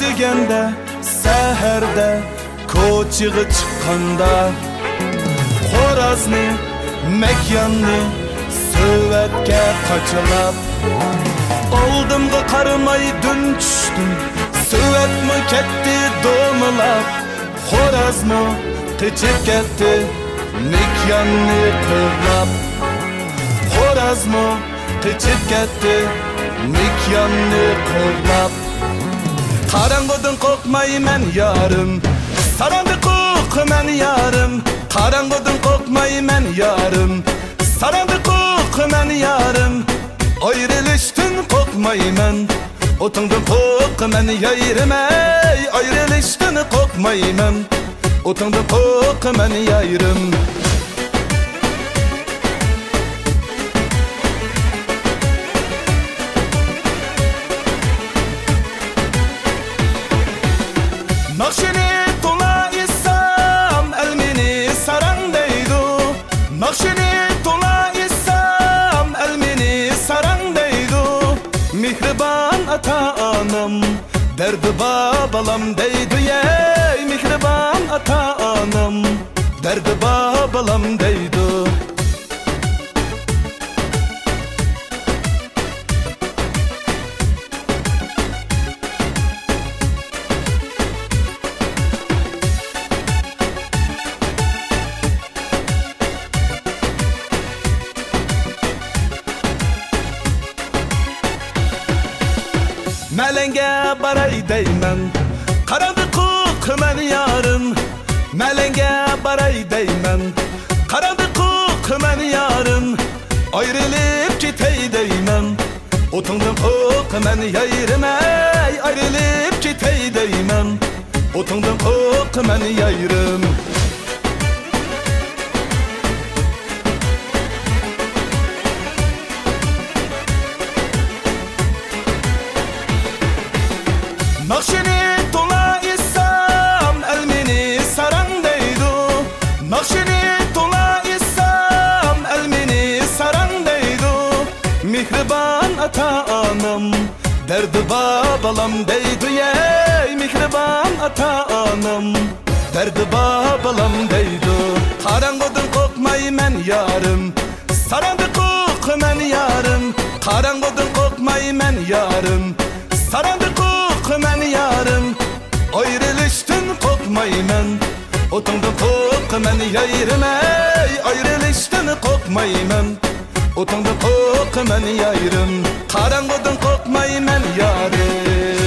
degende, seherde, koçığı çıkkanda, Xorazmı, mekyanını, sövetke kaçılap, Oldumga qarımay dün düştüm, sövetmi ketdi domılap, Xorazmı, qichib ketdi, mekyanını qıvrap, Xorazmı, qichib ketdi, mekyanını qıvrap. Qarangıdan qo'rqmayman yarim, sarandı qo'rqaman yarim. Qarangıdan qo'rqmayman yarim, sarandı qo'rqaman yarim. Ayrılışdan qo'rqmayman, o'tingdan qo'rqaman yarim. Ayrılışdan qo'rqmayman, o'tingdan qo'rqaman yarim. Nakşini tola isam elmini saran deydu. Nakşini tola isam elmini saran deydu. Mihriban ata anam derdi babalam deydu yey. Mihriban ata anam derdi babalam deydu. Melenge baray deymen, qaradı qo'rqaman yarim. Melenge baray deymen, qaradı qo'rqaman yarim. Ayrılıp ketay deymen, o'tingdan qo'rqaman yarim. Ayrılıp ketay deymen, o'tingdan qo'rqaman yarim. Nakşini tola isam elmini saran deydu. Nakşini tola isam elmini saran deydu. Mihriban ata anam derdi babalam deydu yey. Mihriban ata anam derdi babalam deydu. Qarangıdan qo'rqmayman yarim, sarandı qo'rqaman yarim. Qarangıdan qo'rqmayman yarim, sarandı qo'rqaman yarim. Ayrılışdan qo'rqmayman, o'tingdan qo'rqaman yarim. Ayrılışdan qo'rqmayman, o'tingdan qo'rqaman yarim. Qarangıdan qo'rqmayman yarim.